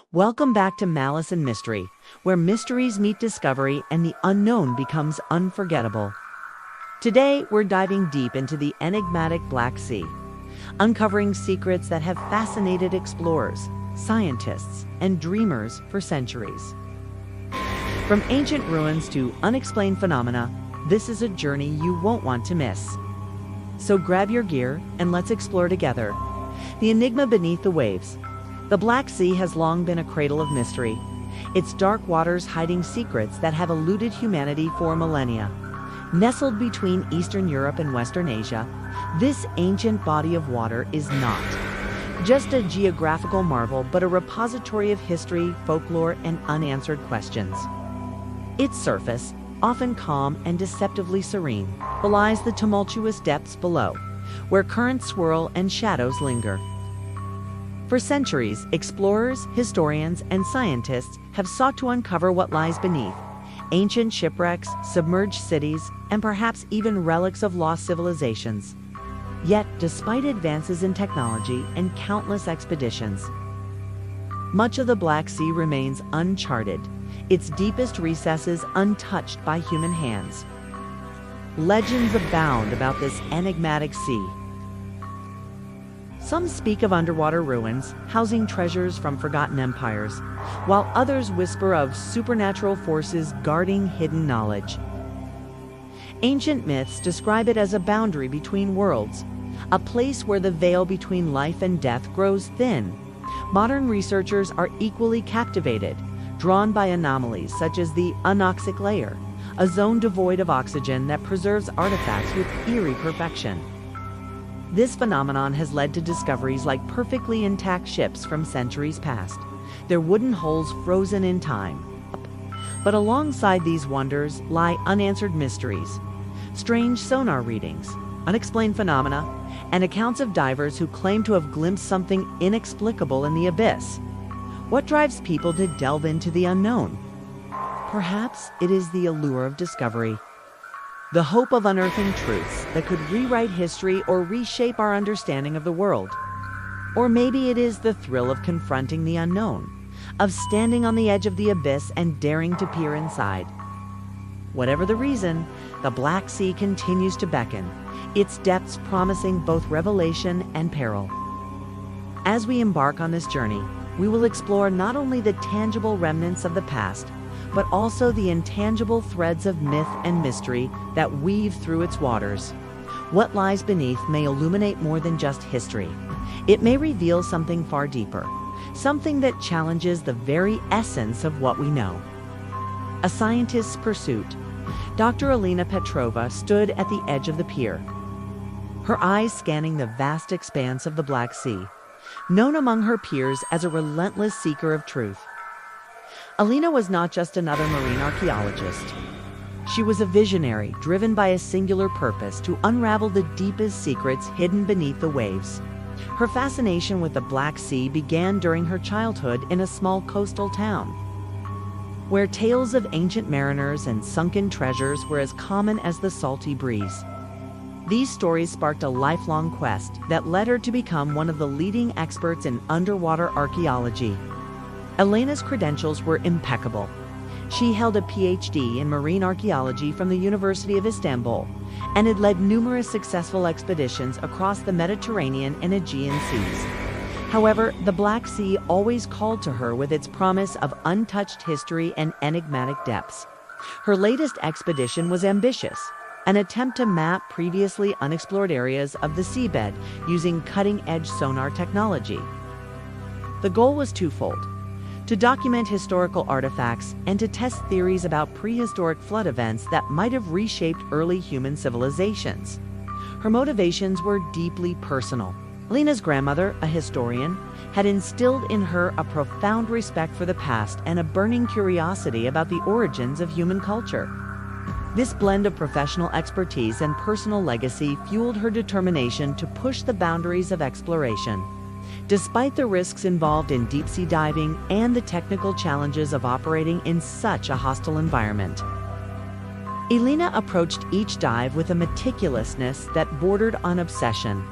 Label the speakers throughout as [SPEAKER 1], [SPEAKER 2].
[SPEAKER 1] Welcome back to Malice and Mystery, where mysteries meet discovery and the unknown becomes unforgettable. Today, we're diving deep into the enigmatic Black Sea, uncovering secrets that have fascinated explorers, scientists, and dreamers for centuries. From ancient ruins to unexplained phenomena, this is a journey you won't want to miss. So grab your gear and let's explore together. The enigma beneath the waves. The Black Sea has long been a cradle of mystery, its dark waters hiding secrets that have eluded humanity for millennia. Nestled between Eastern Europe and Western Asia, this ancient body of water is not just a geographical marvel, but a repository of history, folklore, and unanswered questions. Its surface, often calm and deceptively serene, belies the tumultuous depths below, where currents swirl and shadows linger. For centuries, explorers, historians, and scientists have sought to uncover what lies beneath: ancient shipwrecks, submerged cities, and perhaps even relics of lost civilizations. Yet, despite advances in technology and countless expeditions, much of the Black Sea remains uncharted, its deepest recesses untouched by human hands. Legends abound about this enigmatic sea. Some speak of underwater ruins, housing treasures from forgotten empires, while others whisper of supernatural forces guarding hidden knowledge. Ancient myths describe it as a boundary between worlds, a place where the veil between life and death grows thin. Modern researchers are equally captivated, drawn by anomalies such as the anoxic layer, a zone devoid of oxygen that preserves artifacts with eerie perfection. This phenomenon has led to discoveries like perfectly intact ships from centuries past, their wooden hulls frozen in time. But alongside these wonders lie unanswered mysteries, strange sonar readings, unexplained phenomena, and accounts of divers who claim to have glimpsed something inexplicable in the abyss. What drives people to delve into the unknown? Perhaps it is the allure of discovery, the hope of unearthing truths that could rewrite history or reshape our understanding of the world. Or maybe it is the thrill of confronting the unknown, of standing on the edge of the abyss and daring to peer inside. Whatever the reason, the Black Sea continues to beckon, its depths promising both revelation and peril. As we embark on this journey, we will explore not only the tangible remnants of the past, but also the intangible threads of myth and mystery that weave through its waters. What lies beneath may illuminate more than just history. It may reveal something far deeper, something that challenges the very essence of what we know. A scientist's pursuit. Dr. Alina Petrova stood at the edge of the pier, her eyes scanning the vast expanse of the Black Sea, known among her peers as a relentless seeker of truth. Alina was not just another marine archaeologist. She was a visionary driven by a singular purpose to unravel the deepest secrets hidden beneath the waves. Her fascination with the Black Sea began during her childhood in a small coastal town, where tales of ancient mariners and sunken treasures were as common as the salty breeze. These stories sparked a lifelong quest that led her to become one of the leading experts in underwater archaeology. Alina's credentials were impeccable. She held a PhD in marine archaeology from the University of Istanbul and had led numerous successful expeditions across the Mediterranean and Aegean seas. However, the Black Sea always called to her with its promise of untouched history and enigmatic depths. Her latest expedition was ambitious, an attempt to map previously unexplored areas of the seabed using cutting-edge sonar technology. The goal was twofold: to document historical artifacts and to test theories about prehistoric flood events that might have reshaped early human civilizations. Her motivations were deeply personal. Alina's grandmother, a historian, had instilled in her a profound respect for the past and a burning curiosity about the origins of human culture. This blend of professional expertise and personal legacy fueled her determination to push the boundaries of exploration. Despite the risks involved in deep-sea diving and the technical challenges of operating in such a hostile environment, Alina approached each dive with a meticulousness that bordered on obsession.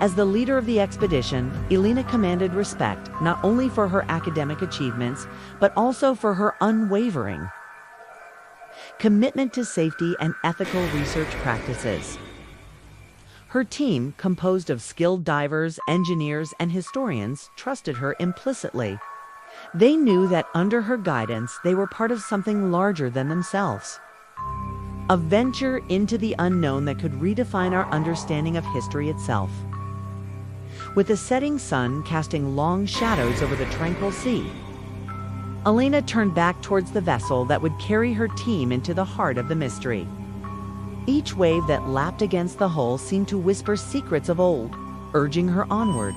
[SPEAKER 1] As the leader of the expedition, Elena commanded respect not only for her academic achievements, but also for her unwavering commitment to safety and ethical research practices. Her team, composed of skilled divers, engineers, and historians, trusted her implicitly. They knew that under her guidance, they were part of something larger than themselves. A venture into the unknown that could redefine our understanding of history itself. With the setting sun casting long shadows over the tranquil sea, Elena turned back towards the vessel that would carry her team into the heart of the mystery. Each wave that lapped against the hull seemed to whisper secrets of old, urging her onward.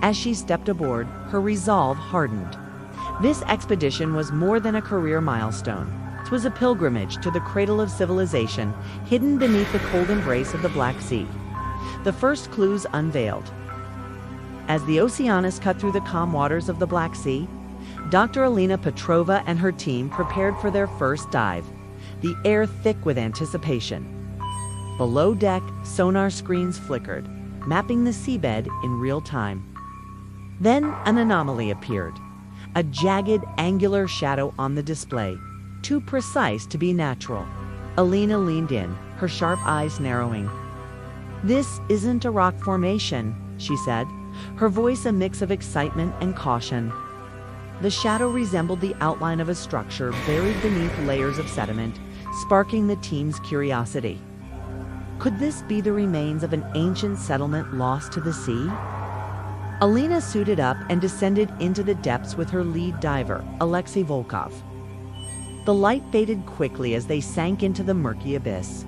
[SPEAKER 1] As she stepped aboard, her resolve hardened. This expedition was more than a career milestone. It was a pilgrimage to the cradle of civilization, hidden beneath the cold embrace of the Black Sea. The first clues unveiled. As the Oceanus cut through the calm waters of the Black Sea, Dr. Elena Petrova and her team prepared for their first dive, the air thick with anticipation. Below deck, sonar screens flickered, mapping the seabed in real time. Then an anomaly appeared, a jagged, angular shadow on the display, too precise to be natural. Elena leaned in, her sharp eyes narrowing. "This isn't a rock formation," she said, her voice a mix of excitement and caution. The shadow resembled the outline of a structure buried beneath layers of sediment, sparking the team's curiosity. Could this be the remains of an ancient settlement lost to the sea? Elena suited up and descended into the depths with her lead diver, Alexei Volkov. The light faded quickly as they sank into the murky abyss.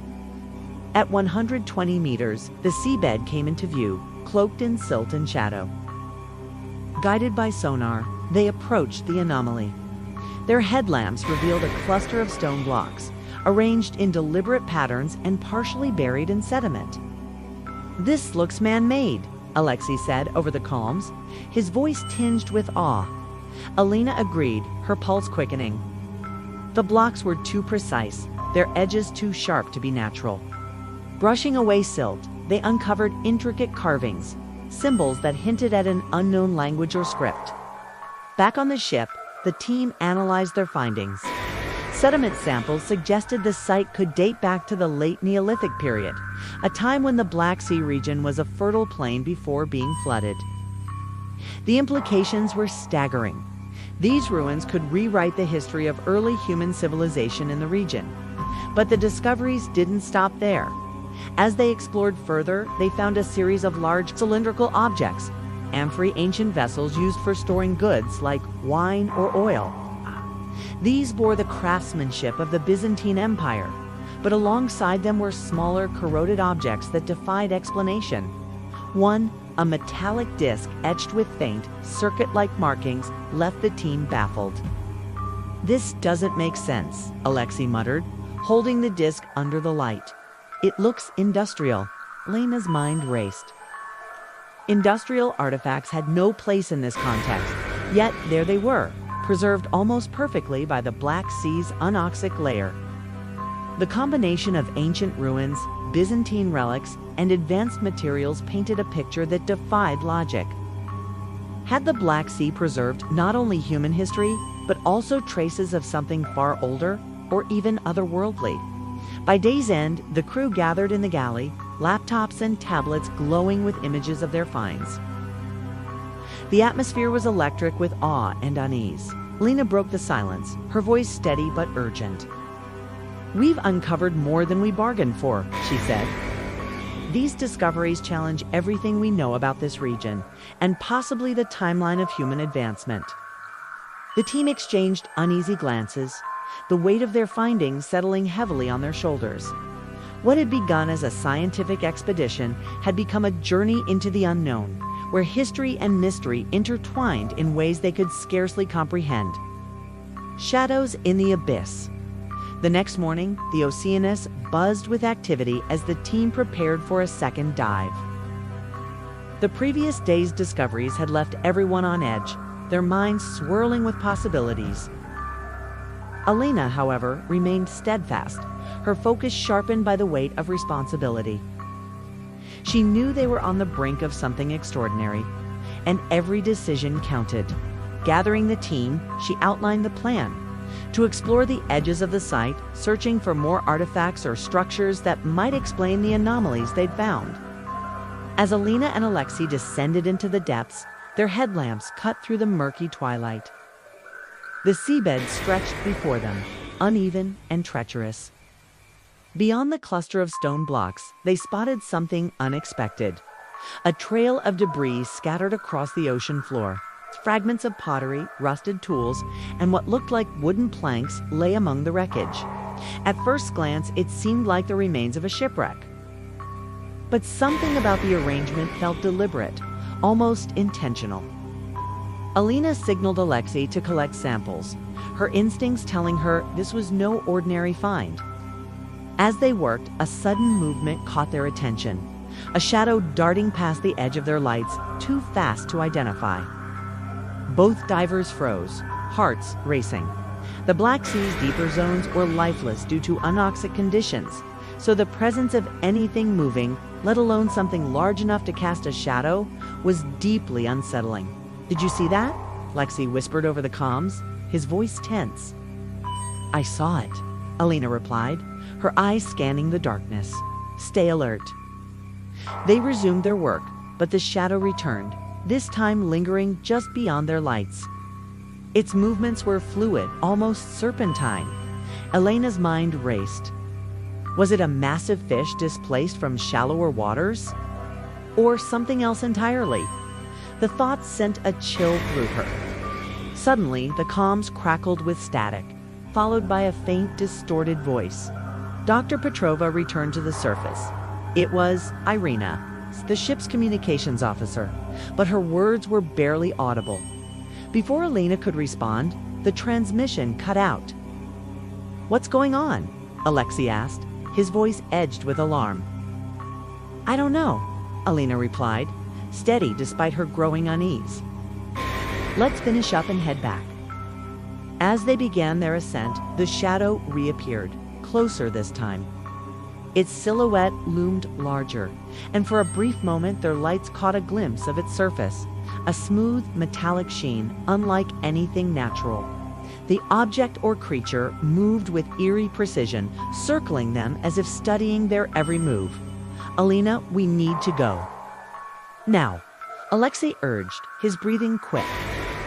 [SPEAKER 1] At 120 meters, the seabed came into view, cloaked in silt and shadow. Guided by sonar, they approached the anomaly. Their headlamps revealed a cluster of stone blocks, arranged in deliberate patterns and partially buried in sediment. "This looks man-made," Alexei said over the calms, his voice tinged with awe. Elena agreed, her pulse quickening. The blocks were too precise, their edges too sharp to be natural. Brushing away silt, they uncovered intricate carvings, symbols that hinted at an unknown language or script. Back on the ship, the team analyzed their findings. Sediment samples suggested the site could date back to the late Neolithic period, a time when the Black Sea region was a fertile plain before being flooded. The implications were staggering. These ruins could rewrite the history of early human civilization in the region. But the discoveries didn't stop there. As they explored further, they found a series of large cylindrical objects, amphiry ancient vessels used for storing goods like wine or oil. These bore the craftsmanship of the Byzantine Empire, but alongside them were smaller, corroded objects that defied explanation. One, a metallic disc etched with faint, circuit-like markings, left the team baffled. "This doesn't make sense," Alexei muttered, holding the disc under the light. "It looks industrial." Lena's mind raced. Industrial artifacts had no place in this context, yet there they were, preserved almost perfectly by the Black Sea's anoxic layer. The combination of ancient ruins, Byzantine relics, and advanced materials painted a picture that defied logic. Had the Black Sea preserved not only human history, but also traces of something far older or even otherworldly? By day's end, the crew gathered in the galley, laptops and tablets glowing with images of their finds. The atmosphere was electric with awe and unease. Lena broke the silence, her voice steady but urgent. "We've uncovered more than we bargained for," she said. "These discoveries challenge everything we know about this region, and possibly the timeline of human advancement." The team exchanged uneasy glances, the weight of their findings settling heavily on their shoulders. What had begun as a scientific expedition had become a journey into the unknown, where history and mystery intertwined in ways they could scarcely comprehend. Shadows in the abyss. The next morning, the Oceanus buzzed with activity as the team prepared for a second dive. The previous day's discoveries had left everyone on edge, their minds swirling with possibilities. Elena, however, remained steadfast, her focus sharpened by the weight of responsibility. She knew they were on the brink of something extraordinary, and every decision counted. Gathering the team, she outlined the plan to explore the edges of the site, searching for more artifacts or structures that might explain the anomalies they'd found. As Alina and Alexei descended into the depths, their headlamps cut through the murky twilight. The seabed stretched before them, uneven and treacherous. Beyond the cluster of stone blocks, they spotted something unexpected. A trail of debris scattered across the ocean floor. Fragments of pottery, rusted tools, and what looked like wooden planks lay among the wreckage. At first glance, it seemed like the remains of a shipwreck. But something about the arrangement felt deliberate, almost intentional. Alina signaled Alexei to collect samples, her instincts telling her this was no ordinary find. As they worked, a sudden movement caught their attention, a shadow darting past the edge of their lights, too fast to identify. Both divers froze, hearts racing. The Black Sea's deeper zones were lifeless due to anoxic conditions, so the presence of anything moving, let alone something large enough to cast a shadow, was deeply unsettling. "Did you see that?" Alexei whispered over the comms, his voice tense. "I saw it," Alina replied, her eyes scanning the darkness. "Stay alert." They resumed their work, but the shadow returned, this time lingering just beyond their lights. Its movements were fluid, almost serpentine. Elena's mind raced. Was it a massive fish displaced from shallower waters? Or something else entirely? The thought sent a chill through her. Suddenly, the comms crackled with static, followed by a faint, distorted voice. Dr. Petrova returned to the surface. It was Irina, the ship's communications officer, but her words were barely audible. Before Alina could respond, the transmission cut out. "What's going on?" Alexei asked, his voice edged with alarm. "I don't know," Alina replied, steady despite her growing unease. "Let's finish up and head back." As they began their ascent, the shadow reappeared, closer this time. Its silhouette loomed larger, and for a brief moment their lights caught a glimpse of its surface, a smooth, metallic sheen unlike anything natural. The object or creature moved with eerie precision, circling them as if studying their every move. "Alina, we need to go." "Now," Alexei urged, his breathing quick.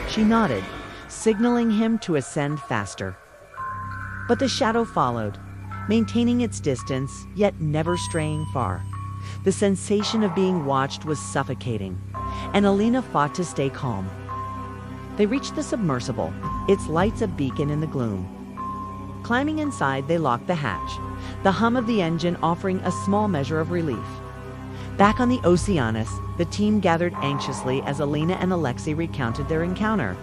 [SPEAKER 1] She nodded, signaling him to ascend faster. But the shadow followed, maintaining its distance, yet never straying far. The sensation of being watched was suffocating, and Alina fought to stay calm. They reached the submersible, its lights a beacon in the gloom. Climbing inside, they locked the hatch, the hum of the engine offering a small measure of relief. Back on the Oceanus, the team gathered anxiously as Alina and Alexei recounted their encounter.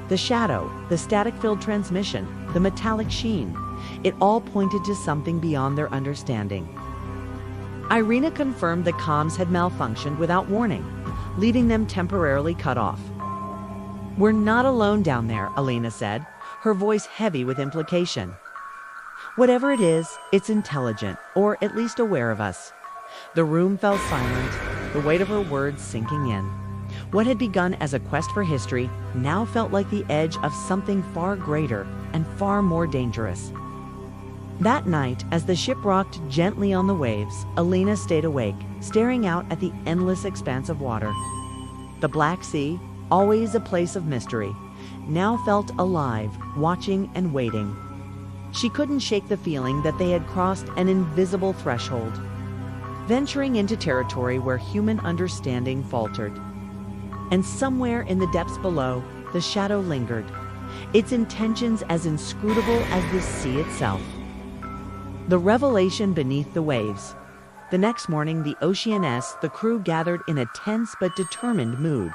[SPEAKER 1] The shadow, the static-filled transmission, the metallic sheen, it all pointed to something beyond their understanding. Irina confirmed the comms had malfunctioned without warning, leaving them temporarily cut off. "We're not alone down there," Alina said, her voice heavy with implication. "Whatever it is, it's intelligent, or at least aware of us." The room fell silent, the weight of her words sinking in. What had begun as a quest for history now felt like the edge of something far greater and far more dangerous. That night, as the ship rocked gently on the waves, Alina stayed awake, staring out at the endless expanse of water. The Black Sea, always a place of mystery, now felt alive, watching and waiting. She couldn't shake the feeling that they had crossed an invisible threshold, venturing into territory where human understanding faltered. And somewhere in the depths below, the shadow lingered, its intentions as inscrutable as the sea itself. The revelation beneath the waves. The next morning, the Oceanus, the crew gathered in a tense but determined mood.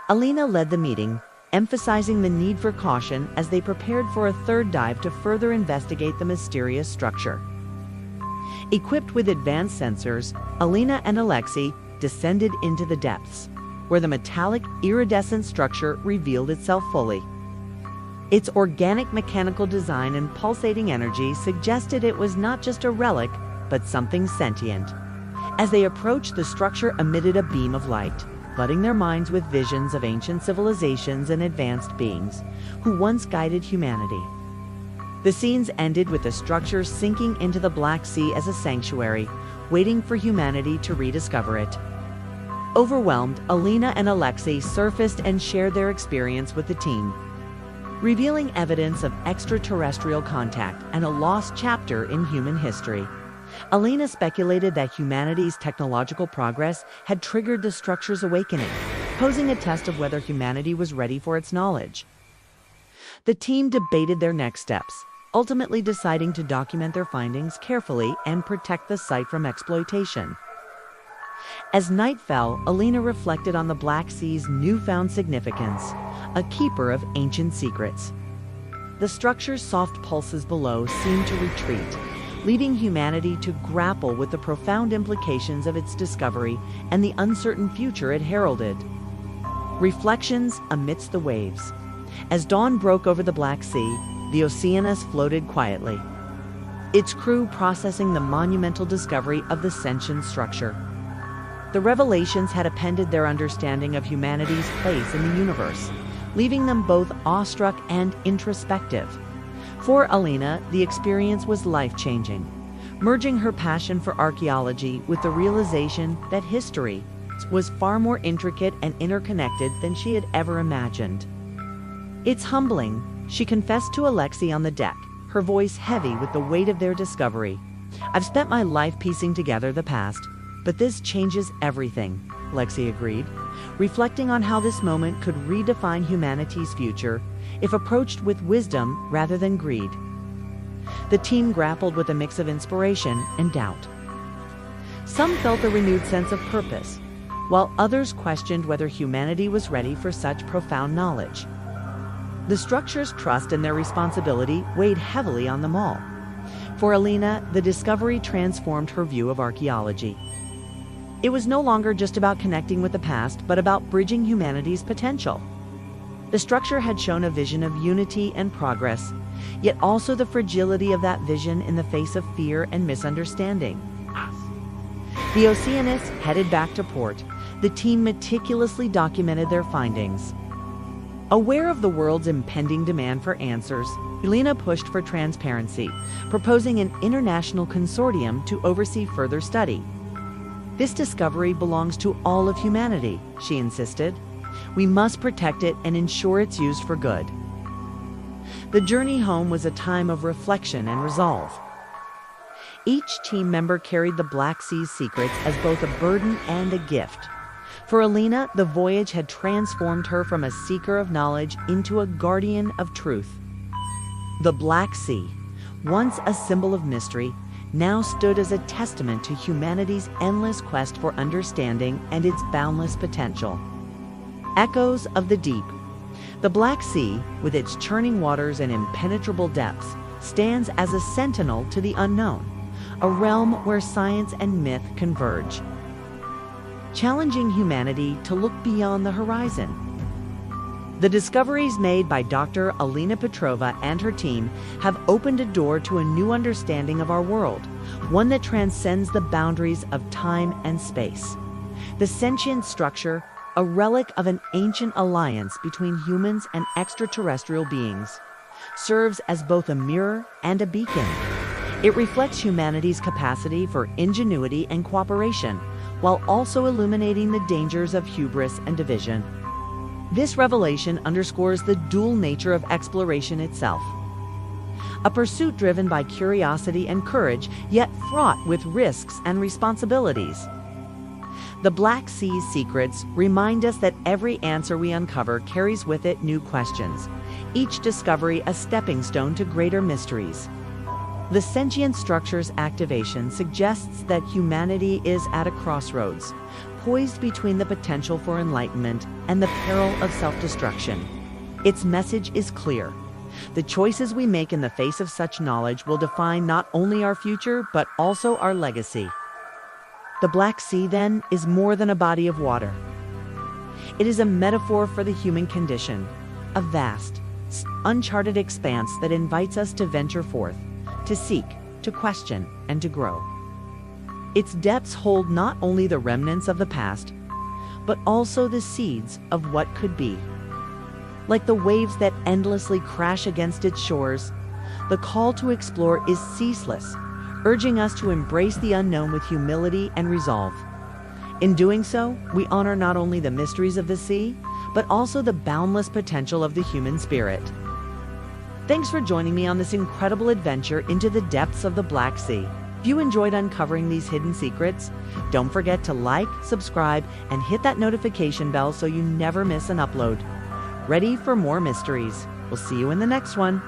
[SPEAKER 1] Alina led the meeting, emphasizing the need for caution as they prepared for a third dive to further investigate the mysterious structure. Equipped with advanced sensors, Alina and Alexei descended into the depths, where the metallic, iridescent structure revealed itself fully. Its organic mechanical design and pulsating energy suggested it was not just a relic, but something sentient. As they approached, the structure emitted a beam of light, flooding their minds with visions of ancient civilizations and advanced beings who once guided humanity. The scenes ended with the structure sinking into the Black Sea as a sanctuary, waiting for humanity to rediscover it. Overwhelmed, Alina and Alexei surfaced and shared their experience with the team, revealing evidence of extraterrestrial contact and a lost chapter in human history. Alina speculated that humanity's technological progress had triggered the structure's awakening, posing a test of whether humanity was ready for its knowledge. The team debated their next steps, ultimately deciding to document their findings carefully and protect the site from exploitation. As night fell, Alina reflected on the Black Sea's newfound significance, a keeper of ancient secrets. The structure's soft pulses below seemed to retreat, leaving humanity to grapple with the profound implications of its discovery and the uncertain future it heralded. Reflections amidst the waves. As dawn broke over the Black Sea, the Oceanus floated quietly, its crew processing the monumental discovery of the sentient structure. The revelations had upended their understanding of humanity's place in the universe, leaving them both awestruck and introspective. For Alina, the experience was life-changing, merging her passion for archaeology with the realization that history was far more intricate and interconnected than she had ever imagined. "It's humbling," she confessed to Alexei on the deck, her voice heavy with the weight of their discovery. "I've spent my life piecing together the past, but this changes everything," Alexei agreed, reflecting on how this moment could redefine humanity's future if approached with wisdom rather than greed. The team grappled with a mix of inspiration and doubt. Some felt a renewed sense of purpose, while others questioned whether humanity was ready for such profound knowledge. The structure's trust and their responsibility weighed heavily on them all. For Alina, the discovery transformed her view of archaeology. It was no longer just about connecting with the past, but about bridging humanity's potential. The structure had shown a vision of unity and progress, yet also the fragility of that vision in the face of fear and misunderstanding. The Oceanus headed back to port. The team meticulously documented their findings. Aware of the world's impending demand for answers, Alina pushed for transparency, proposing an international consortium to oversee further study. "This discovery belongs to all of humanity," she insisted. "We must protect it and ensure it's used for good." The journey home was a time of reflection and resolve. Each team member carried the Black Sea's secrets as both a burden and a gift. For Alina, the voyage had transformed her from a seeker of knowledge into a guardian of truth. The Black Sea, once a symbol of mystery, now stood as a testament to humanity's endless quest for understanding and its boundless potential. Echoes of the deep. The Black Sea, with its churning waters and impenetrable depths, stands as a sentinel to the unknown, a realm where science and myth converge, challenging humanity to look beyond the horizon. The discoveries made by Dr. Alina Petrova and her team have opened a door to a new understanding of our world, one that transcends the boundaries of time and space. The sentient structure, a relic of an ancient alliance between humans and extraterrestrial beings, serves as both a mirror and a beacon. It reflects humanity's capacity for ingenuity and cooperation, while also illuminating the dangers of hubris and division. This revelation underscores the dual nature of exploration itself. A pursuit driven by curiosity and courage, yet fraught with risks and responsibilities. The Black Sea's secrets remind us that every answer we uncover carries with it new questions, each discovery a stepping stone to greater mysteries. The sentient structure's activation suggests that humanity is at a crossroads, poised between the potential for enlightenment and the peril of self-destruction. Its message is clear. The choices we make in the face of such knowledge will define not only our future, but also our legacy. The Black Sea, then, is more than a body of water. It is a metaphor for the human condition, a vast, uncharted expanse that invites us to venture forth, to seek, to question, and to grow. Its depths hold not only the remnants of the past, but also the seeds of what could be. Like the waves that endlessly crash against its shores, the call to explore is ceaseless, urging us to embrace the unknown with humility and resolve. In doing so, we honor not only the mysteries of the sea, but also the boundless potential of the human spirit. Thanks for joining me on this incredible adventure into the depths of the Black Sea. If you enjoyed uncovering these hidden secrets, don't forget to like, subscribe, and hit that notification bell so you never miss an upload. Ready for more mysteries? We'll see you in the next one.